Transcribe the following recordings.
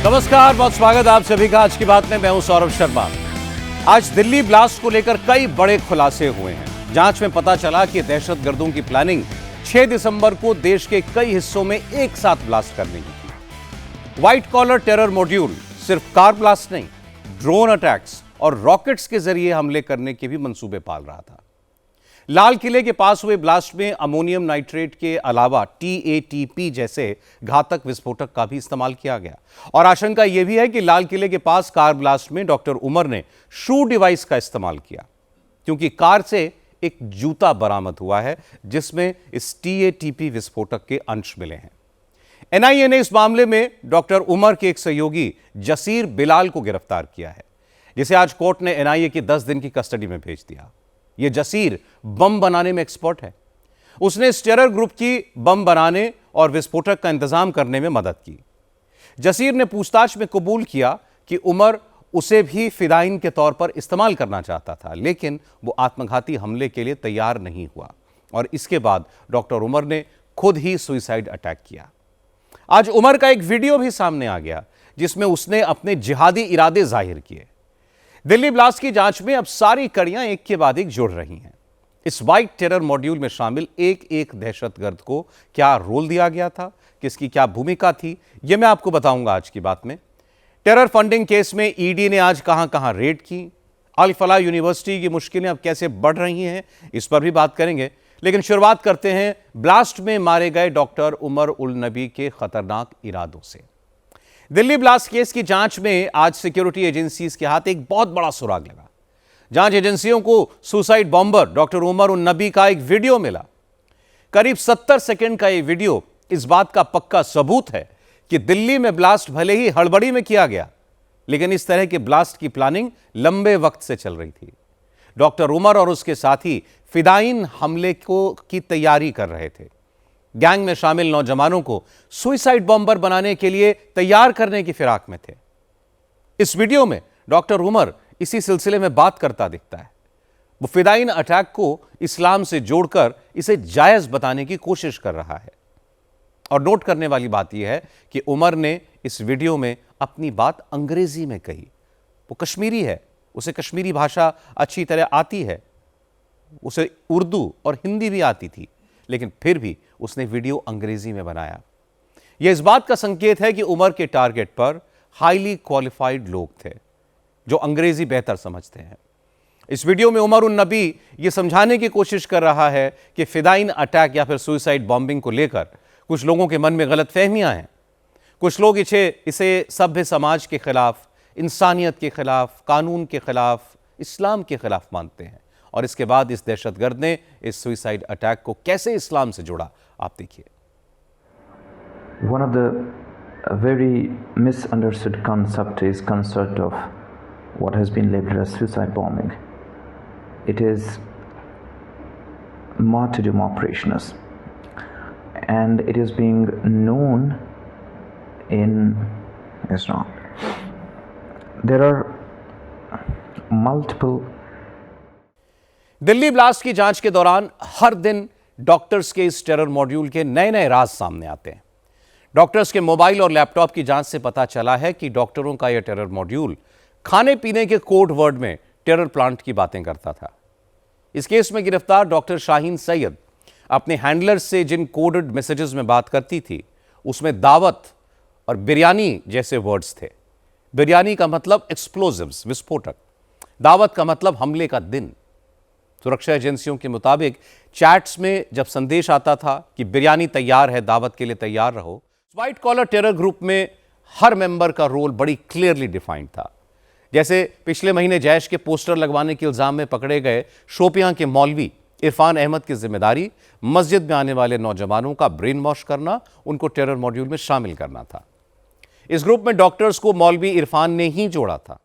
नमस्कार, बहुत स्वागत आप सभी का आज की बात में। मैं हूं सौरभ शर्मा। आज दिल्ली ब्लास्ट को लेकर कई बड़े खुलासे हुए हैं। जांच में पता चला कि दहशतगर्दों की प्लानिंग 6 दिसंबर को देश के कई हिस्सों में एक साथ ब्लास्ट करने की थी। व्हाइट कॉलर टेरर मॉड्यूल सिर्फ कार ब्लास्ट नहीं, ड्रोन अटैक्स और रॉकेट्स के जरिए हमले करने के भी मंसूबे पाल रहा था। लाल किले के पास हुए ब्लास्ट में अमोनियम नाइट्रेट के अलावा TATP जैसे घातक विस्फोटक का भी इस्तेमाल किया गया और आशंका यह भी है कि लाल किले के पास कार ब्लास्ट में डॉक्टर उमर ने शू डिवाइस का इस्तेमाल किया, क्योंकि कार से एक जूता बरामद हुआ है जिसमें इस TATP विस्फोटक के अंश मिले हैं। NIA ने इस मामले में डॉक्टर उमर के एक सहयोगी जसीर बिलाल को गिरफ्तार किया है, जिसे आज कोर्ट ने NIA की 10 दिन की कस्टडी में भेज दिया। यह जसीर बम बनाने में एक्सपर्ट है। उसने इस टेरर ग्रुप की बम बनाने और विस्फोटक का इंतजाम करने में मदद की। जसीर ने पूछताछ में कबूल किया कि उमर उसे भी फिदाइन के तौर पर इस्तेमाल करना चाहता था, लेकिन वो आत्मघाती हमले के लिए तैयार नहीं हुआ और इसके बाद डॉक्टर उमर ने खुद ही सुसाइड अटैक किया। आज उमर का एक वीडियो भी सामने आ गया जिसमें उसने अपने जिहादी इरादे जाहिर किए। दिल्ली ब्लास्ट की जांच में अब सारी कड़ियां एक के बाद एक जुड़ रही हैं। इस व्हाइट टेरर मॉड्यूल में शामिल एक एक दहशतगर्द को क्या रोल दिया गया था, किसकी क्या भूमिका थी, यह मैं आपको बताऊंगा आज की बात में। टेरर फंडिंग केस में ED ने आज कहां कहां रेड की, अल फलाह यूनिवर्सिटी की मुश्किलें अब कैसे बढ़ रही हैं, इस पर भी बात करेंगे। लेकिन शुरुआत करते हैं ब्लास्ट में मारे गए डॉक्टर उमर उल नबी के खतरनाक इरादों से। दिल्ली ब्लास्ट केस की जांच में आज सिक्योरिटी एजेंसीज के हाथ एक बहुत बड़ा सुराग लगा। जांच एजेंसियों को सुसाइड बॉम्बर डॉक्टर उमर उल नबी का एक वीडियो मिला। करीब 70 सेकंड का यह वीडियो इस बात का पक्का सबूत है कि दिल्ली में ब्लास्ट भले ही हड़बड़ी में किया गया, लेकिन इस तरह के ब्लास्ट की प्लानिंग लंबे वक्त से चल रही थी। डॉक्टर उमर और उसके साथी फिदाइन हमले की तैयारी कर रहे थे। गैंग में शामिल नौजवानों को सुसाइड बॉम्बर बनाने के लिए तैयार करने की फिराक में थे। इस वीडियो में डॉक्टर उमर इसी सिलसिले में बात करता दिखता है। वो फिदाइन अटैक को इस्लाम से जोड़कर इसे जायज बताने की कोशिश कर रहा है। और नोट करने वाली बात यह है कि उमर ने इस वीडियो में अपनी बात अंग्रेजी में कही। वो कश्मीरी है, उसे कश्मीरी भाषा अच्छी तरह आती है, उसे उर्दू और हिंदी भी आती थी, लेकिन फिर भी उसने वीडियो अंग्रेजी में बनाया। यह इस बात का संकेत है कि उमर के टारगेट पर हाईली क्वालिफाइड लोग थे जो अंग्रेजी बेहतर समझते हैं। इस वीडियो में उमर उन नबी यह समझाने की कोशिश कर रहा है कि फिदाइन अटैक या फिर सुसाइड बॉम्बिंग को लेकर कुछ लोगों के मन में गलत फहमियां हैं। कुछ लोग इसे सभ्य समाज के खिलाफ, इंसानियत के खिलाफ, कानून के खिलाफ, इस्लाम के खिलाफ मानते हैं। और इसके बाद इस दहशतगर्द ने इस सुसाइड अटैक को कैसे इस्लाम से जोड़ा, आप देखिए। One of the very misunderstood concept is concept of what has been labeled as suicide bombing. It is martyrdom operations, and it is being known in Islam. There are multiple Delhi blast की जांच के दौरान हर दिन doctors के इस terror module के नए नए राज सामने आते हैं। डॉक्टर्स के मोबाइल और लैपटॉप की जांच से पता चला है कि डॉक्टरों का यह टेरर मॉड्यूल खाने पीने के कोड वर्ड में टेरर प्लांट की बातें करता था। इस केस में गिरफ्तार डॉक्टर शाहीन सैयद अपने हैंडलर्स से जिन कोडेड मैसेजेस में बात करती थी, उसमें दावत और बिरयानी जैसे वर्ड्स थे। बिरयानी का मतलब एक्सप्लोजिव्स, विस्फोटक। दावत का मतलब हमले का दिन। सुरक्षा एजेंसियों के मुताबिक चैट्स में जब संदेश आता था कि बिरयानी तैयार है, दावत के लिए तैयार रहो, व्हाइट कॉलर टेरर ग्रुप में हर मेंबर का रोल बड़ी क्लियरली डिफाइंड था। जैसे पिछले महीने जैश के पोस्टर लगवाने के इल्जाम में पकड़े गए शोपियां के मौलवी इरफान अहमद की जिम्मेदारी मस्जिद में आने वाले नौजवानों का ब्रेन वॉश करना, उनको टेरर मॉड्यूल में शामिल करना था। इस ग्रुप में डॉक्टर्स को मौलवी इरफान ने ही जोड़ा था।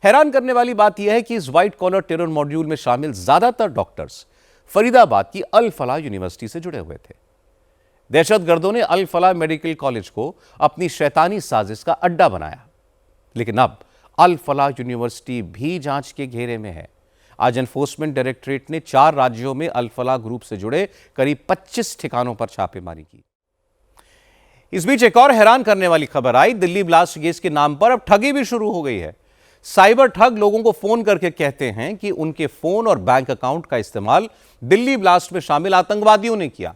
हैरान करने वाली बात यह है कि इस व्हाइट कॉलर टेरर मॉड्यूल में शामिल ज्यादातर डॉक्टर्स फरीदाबाद की अल फलाह यूनिवर्सिटी से जुड़े हुए थे। दहशतगर्दों ने अल फलाह मेडिकल कॉलेज को अपनी शैतानी साजिश का अड्डा बनाया, लेकिन अब अल फलाह यूनिवर्सिटी भी जांच के घेरे में है। आज एनफोर्समेंट डायरेक्टरेट ने 4 राज्यों में अल फलाह ग्रुप से जुड़े करीब 25 ठिकानों पर छापेमारी की। इस बीच एक और हैरान करने वाली खबर आई। दिल्ली ब्लास्ट केस के नाम पर अब ठगी भी शुरू हो गई है। साइबर ठग लोगों को फोन करके कहते हैं कि उनके फोन और बैंक अकाउंट का इस्तेमाल दिल्ली ब्लास्ट में शामिल आतंकवादियों ने किया।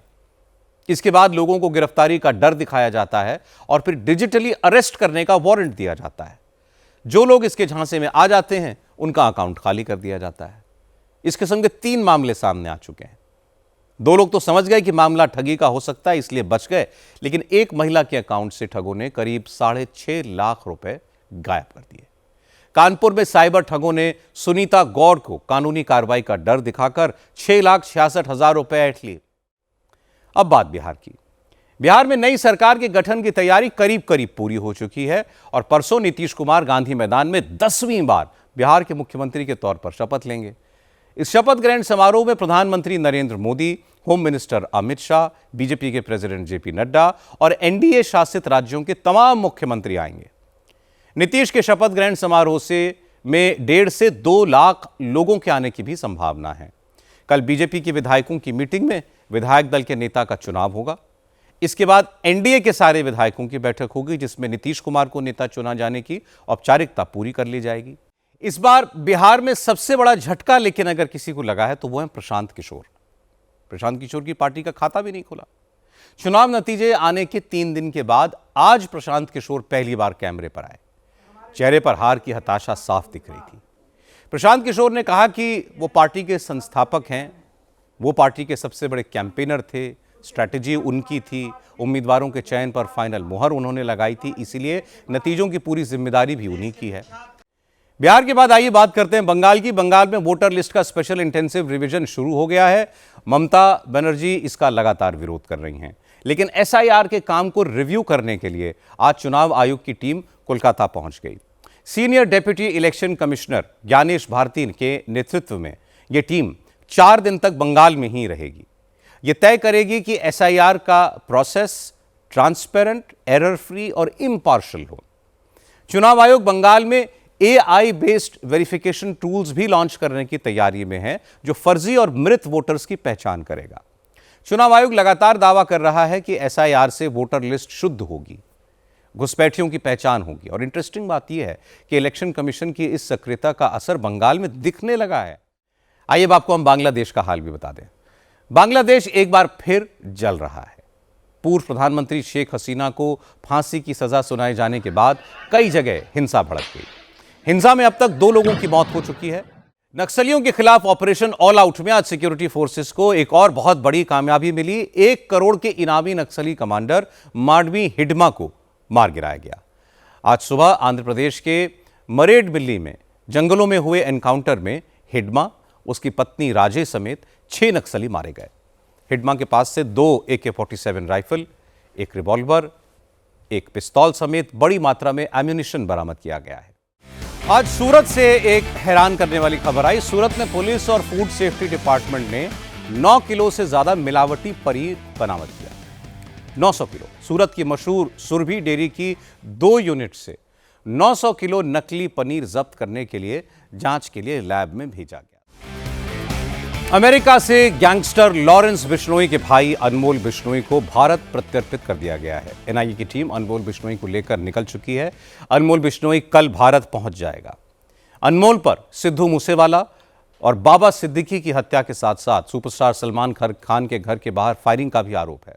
इसके बाद लोगों को गिरफ्तारी का डर दिखाया जाता है और फिर डिजिटली अरेस्ट करने का वारंट दिया जाता है। जो लोग इसके झांसे में आ जाते हैं उनका अकाउंट खाली कर दिया जाता है। इस किस्म के 3 मामले सामने आ चुके हैं। 2 लोग तो समझ गए कि मामला ठगी का हो सकता है, इसलिए बच गए, लेकिन एक महिला के अकाउंट से ठगों ने करीब 6.5 लाख रुपए गायब कर दिए। कानपुर में साइबर ठगों ने सुनीता गौड़ को कानूनी कार्रवाई का डर दिखाकर 6,66,000 रुपए ऐंठ लिए। अब बात बिहार की। बिहार में नई सरकार के गठन की तैयारी करीब करीब पूरी हो चुकी है और परसों नीतीश कुमार गांधी मैदान में 10वीं बार बिहार के मुख्यमंत्री के तौर पर शपथ लेंगे। इस शपथ ग्रहण समारोह में प्रधानमंत्री Narendra Modi, home minister Amit Shah, BJP के प्रेसिडेंट जेपी नड्डा और एनडीए शासित राज्यों के तमाम मुख्यमंत्री आएंगे। नीतीश के शपथ ग्रहण समारोह में 1.5 से 2 लाख लोगों के आने की भी संभावना है। कल बीजेपी के विधायकों की मीटिंग में विधायक दल के नेता का चुनाव होगा। इसके बाद एनडीए के सारे विधायकों की बैठक होगी, जिसमें नीतीश कुमार को नेता चुना जाने की औपचारिकता पूरी कर ली जाएगी। इस बार बिहार में सबसे बड़ा झटका लेकिन अगर किसी को लगा है तो वो है प्रशांत किशोर। प्रशांत किशोर की पार्टी का खाता भी नहीं खुला। चुनाव नतीजे आने के 3 दिन के बाद आज प्रशांत किशोर पहली बार कैमरे पर आए। चेहरे पर हार की हताशा साफ दिख रही थी। प्रशांत किशोर ने कहा कि वो पार्टी के संस्थापक हैं, वो पार्टी के सबसे बड़े कैंपेनर थे, स्ट्रैटेजी उनकी थी, उम्मीदवारों के चयन पर फाइनल मुहर उन्होंने लगाई थी, इसीलिए नतीजों की पूरी जिम्मेदारी भी उन्हीं की है। बिहार के बाद आइए बात करते हैं बंगाल की। बंगाल में वोटर लिस्ट का स्पेशल इंटेंसिव रिवीजन शुरू हो गया है। ममता बनर्जी इसका लगातार विरोध कर रही हैं, लेकिन एसआईआर के काम को रिव्यू करने के लिए आज चुनाव आयोग की टीम कोलकाता पहुंच गई। Senior deputy election commissioner Gyanesh Bharti के नेतृत्व में यह टीम 4 दिन तक बंगाल में ही रहेगी। यह तय करेगी कि एसआईआर का प्रोसेस ट्रांसपेरेंट, एरर फ्री और इम्पार्शियल हो। चुनाव आयोग बंगाल में एआई बेस्ड वेरिफिकेशन टूल्स भी लॉन्च करने की तैयारी में है, जो फर्जी और मृत वोटर्स की पहचान करेगा। चुनाव आयोग लगातार दावा कर रहा है कि एसआईआर से वोटर लिस्ट शुद्ध होगी, घुसपैठियों की पहचान होगी। और इंटरेस्टिंग बात यह है कि इलेक्शन कमीशन की इस सक्रियता का असर बंगाल में दिखने लगा है। आइए अब आपको हम बांग्लादेश का हाल भी बता दें। बांग्लादेश एक बार फिर जल रहा है। पूर्व प्रधानमंत्री शेख हसीना को फांसी की सजा सुनाए जाने के बाद कई जगह हिंसा भड़क गई। हिंसा में अब तक 2 लोगों की मौत हो चुकी है। नक्सलियों के खिलाफ ऑपरेशन ऑल आउट में आज सिक्योरिटी फोर्सेस को एक और बहुत बड़ी कामयाबी मिली। 1 करोड़ के इनामी नक्सली कमांडर माडवी हिडमा को मार गिराया गया। आज सुबह आंध्र प्रदेश के मरेडबिल्ली में जंगलों में हुए एनकाउंटर में हिडमा, उसकी पत्नी राजे समेत 6 नक्सली मारे गए। हिडमा के पास से 2 AK-47 राइफल, 1 रिवॉल्वर, 1 पिस्तौल समेत बड़ी मात्रा में एम्यूनिशन बरामद किया गया है। आज सूरत से एक हैरान करने वाली खबर आई। सूरत में पुलिस और फूड सेफ्टी डिपार्टमेंट ने 9 किलो से ज्यादा मिलावटी पनीर बरामद किया। 900 किलो। सूरत की मशहूर सुरभि डेयरी की 2 यूनिट से 900 किलो नकली पनीर जब्त करने के लिए जांच के लिए लैब में भेजा गया। अमेरिका से गैंगस्टर लॉरेंस बिश्नोई के भाई अनमोल बिश्नोई को भारत प्रत्यर्पित कर दिया गया है। एनआईए की टीम अनमोल बिश्नोई को लेकर निकल चुकी है। अनमोल बिश्नोई कल भारत पहुंच जाएगा। अनमोल पर सिद्धू मूसेवाला और बाबा सिद्दीकी की हत्या के साथ साथ सुपरस्टार सलमान खान के घर के बाहर फायरिंग का भी आरोप है।